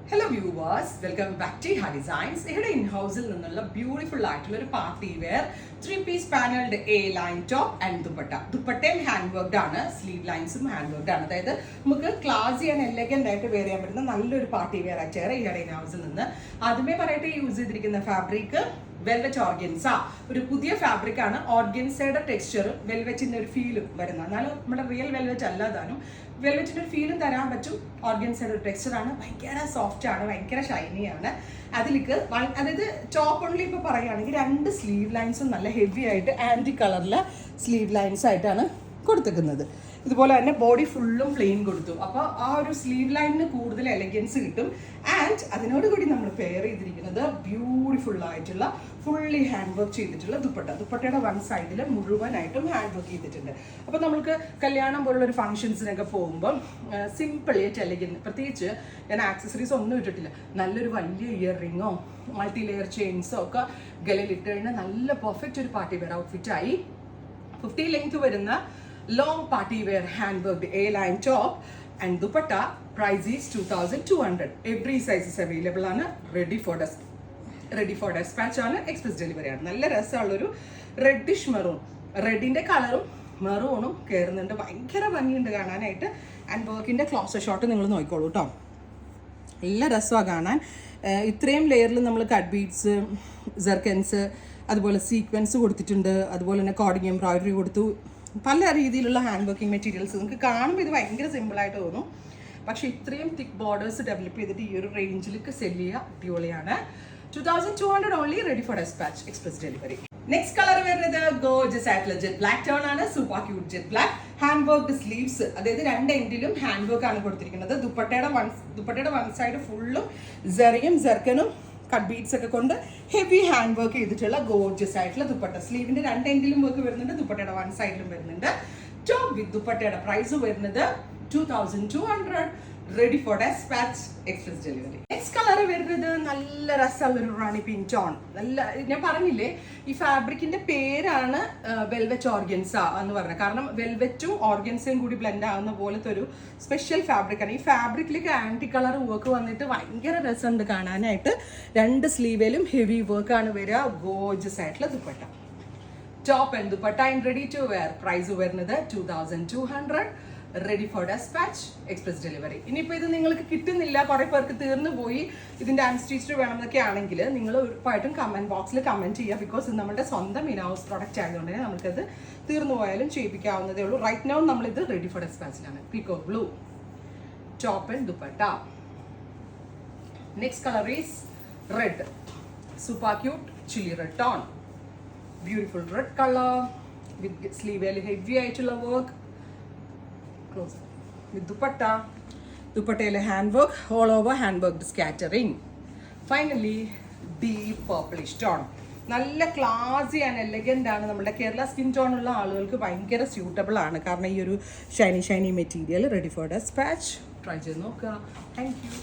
Hello viewers, welcome back to Iha Designs. Here in house നിന്നുള്ള beautiful ആയിട്ടുള്ള ഒരു party wear 3-piece panelled A line top and dupatta. ദുപ്പട്ടയും hand worked ആണ്, sleeve ലൈൻസും hand worked ആണ്. അതായത് നമുക്ക് ക്ലാസി ആൻഡ് എലഗന്റ് ആയിട്ട് വെയർ ചെയ്യാൻ പറ്റുന്ന നല്ലൊരു പാർട്ടി വെയർ ആയിട്ടാണ് ഇഹ ഇൻ ഹൗസിൽ നിന്ന്. ആദ്യമേ പറയട്ടെ, യൂസ് ചെയ്തിരിക്കുന്ന ഫാബ്രിക് വെൽവെറ്റ് ഓർഗൻസ. ഒരു പുതിയ ഫാബ്രിക് ആണ്. ഓർഗൻസയുടെ ടെക്സ്ചർ വെൽവെറ്റിന്റെ ഒരു ഫീലും വരുന്ന, എന്നാലും നമ്മുടെ റിയൽ വെൽവെറ്റ് അല്ലാതാനും വെൽവെറ്റിന്റെ ഒരു ഫീലും തരാൻ പറ്റും. ഓർഗൻസയുടെ ഒരു ടെക്സ്ചർ ആണ്, ഭയങ്കര സോഫ്റ്റ് ആണ്, ഭയങ്കര ഷൈനി ആണ്. അതിലേക്ക് അതായത് ടോപ്പ് ഓൺലി ഇപ്പോൾ പറയുകയാണെങ്കിൽ 2 സ്ലീവ് ലൈൻസും നല്ല ഹെവി ആയിട്ട് ആൻറ്റി കളറിലെ സ്ലീവ് ലൈൻസ് ആയിട്ടാണ് കൊടുത്തിരിക്കുന്നത്. ഇതുപോലെ തന്നെ ബോഡി ഫുള്ളും പ്ലെയിൻ കൊടുത്തു. അപ്പോൾ ആ ഒരു സ്ലീവ് ലൈനിന് കൂടുതൽ എലഗൻസ് കിട്ടും. ആൻഡ് അതിനോട് കൂടി നമ്മൾ പെയർ ചെയ്തിരിക്കുന്നത് ബ്യൂട്ടിഫുൾ ആയിട്ടുള്ള ഫുള്ളി ഹാൻഡ് വർക്ക് ചെയ്തിട്ടുള്ള ദുപ്പട്ട. ദുപ്പട്ടയുടെ വൺ സൈഡിൽ മുഴുവനായിട്ടും ഹാൻഡ് വർക്ക് ചെയ്തിട്ടുണ്ട്. അപ്പോൾ നമുക്ക് കല്യാണം പോലുള്ള ഒരു ഫംഗ്ഷൻസിനൊക്കെ പോകുമ്പോൾ സിമ്പിൾ ആയിട്ട് എലഗന്റ്, പ്രത്യേകിച്ച് ഞാൻ ആക്സസറീസ് ഒന്നും ഇട്ടിട്ടില്ല, നല്ലൊരു വലിയ ഇയർ റിങ്ങോ മൾട്ടി ലെയർ ചെയിൻസോ ഒക്കെ ഗലയിലിട്ട് കഴിഞ്ഞാൽ നല്ല പെർഫെക്റ്റ് ഒരു പാർട്ടി വെയർ ഔട്ട്ഫിറ്റായി. 50 ലെങ്ത് വരുന്ന long party wear hand worked A-line top and dupatta. Price is 2,200. Every size is available ആണ്. ready for dispatch ആണ്. express delivery ആണ്. നല്ല രസമുള്ളൊരു റെഡിഷ് മെറൂൺ, റെഡിന്റെ കളറും മെറൂണും കയറുന്നുണ്ട്. ഭയങ്കര ഭംഗിയുണ്ട് കാണാനായിട്ട്. ആൻഡ് വർക്കിന്റെ ക്ലോസർ ഷോട്ട് നിങ്ങൾ നോക്കിക്കോളൂ കേട്ടോ, നല്ല രസമാണ് കാണാൻ. ഇത്രയും ലെയറിൽ നമ്മൾ കട്ട് ബീഡ്സ്, ജർക്കൻസ്, അതുപോലെ സീക്വൻസ് കൊടുത്തിട്ടുണ്ട്. അതുപോലെ തന്നെ കോഡിങ് എംബ്രോയിഡറി കൊടുത്തു. പല രീതിയിലുള്ള ഹാൻഡ് വർക്കിംഗ് മെറ്റീരിയൽസ്. നിങ്ങൾക്ക് കാണുമ്പോൾ ഇത് ഭയങ്കര സിമ്പിളായിട്ട് തോന്നും, പക്ഷേ ഇത്രയും തിക്ക് ബോർഡേഴ്സ് ഡെവലപ്പ് ചെയ്തിട്ട് ഈ ഒരു റേഞ്ചിലേക്ക് സെല് ചെയ്യുക അടിപൊളിയാണ്. 2,200 only. Ready for despatch, express delivery. Next colour വരുന്നത് ഗോർജിയസ് ആയിട്ടുള്ള ജെറ്റ് ബ്ലാക്ക് ടോൺ ആണ്. Super cute jet black. Hand worked sleeves, അതായത് 2 എൻഡിലും ഹാൻഡ് വർക്ക് ആണ് കൊടുത്തിരിക്കുന്നത്. ദുപ്പട്ടയുടെ വൺ സൈഡ് ഫുള്ളും സെറിയും ജർക്കനും കട്ട് ബീഡ്സ് ഒക്കെ കൊണ്ട് ഹെവി ഹാൻഡ് വർക്ക് ചെയ്തിട്ടുള്ള ഗോർജിയസ് ആയിട്ടുള്ള ദുപ്പട്ട. സ്ലീവിന്റെ 2 എൻഡിലും വർക്ക് വരുന്നുണ്ട്, ദുപ്പട്ടയുടെ വൺ സൈഡിലും വരുന്നുണ്ട്. ടോപ്പ് വിത്ത് ദുപ്പട്ടയുടെ പ്രൈസ് വരുന്നത് 2,200. Ready for despatch, express delivery. Next colour വരുന്നത് നല്ല രസമുള്ള ഒരു റാണി പിങ്ക് ടോൺ. നല്ല, ഞാൻ പറഞ്ഞില്ലേ ഈ ഫാബ്രിക്കിന്റെ പേരാണ് വെൽവെറ്റ് ഓർഗൻസ എന്ന് പറഞ്ഞത്. കാരണം വെൽവെറ്റും ഓർഗൻസയും കൂടി ബ്ലെൻഡ് ആവുന്ന പോലത്തെ ഒരു സ്പെഷ്യൽ ഫാബ്രിക്കാണ്. ഈ ഫാബ്രിക്കിലേക്ക് ആൻറ്റി കളർ വർക്ക് വന്നിട്ട് ഭയങ്കര രസമുണ്ട് കാണാനായിട്ട്. 2 സ്ലീവിലും ഹെവി വർക്കാണ് വരിക. ഗോർജിയസ് ആയിട്ടുള്ള dupatta. Top and dupatta and ready to wear. Price വരുന്നത് 2,200. Ready for despatch, express delivery. ഇനിയിപ്പോൾ ഇത് നിങ്ങൾക്ക് കിട്ടുന്നില്ല, കുറേ പേർക്ക് തീർന്നു പോയി, ഇതിൻ്റെ അൺസ്റ്റിച്ച്ഡ് വേണം എന്നൊക്കെ ആണെങ്കിൽ നിങ്ങൾ ഉറപ്പായിട്ടും കമൻറ്റ് ബോക്സിൽ കമൻറ്റ് ചെയ്യുക. ബിക്കോസ് ഇത് നമ്മുടെ സ്വന്തം ഇൻ ഹൗസ് പ്രോഡക്റ്റ് ആയതുകൊണ്ട് തന്നെ നമുക്കത് തീർന്നു പോയാലും ചെയ്യിപ്പിക്കാവുന്നതേ ഉള്ളൂ. റൈറ്റ് നൗ നമ്മളിത് റെഡി ഫോർ ഡെസ്പാച്ചിലാണ്. Peacock blue top and dupatta. Next colour is red. Super cute chilli red tone. Beautiful red colour with sleeveless heavy ആയിട്ടുള്ള work. With dupatta hand work all over, hand work scattering. Finally, deep purplish tone. നല്ല ക്ലാസി and elegant ആണ്. നമ്മുടെ Kerala skin tone ഉള്ള ആളുകൾക്ക് ഭയങ്കര suitable ആണ്. കാരണം ഈ ഒരു shiny material. Ready for despatch. Try ചെയ്ത് നോക്കുക. Thank U.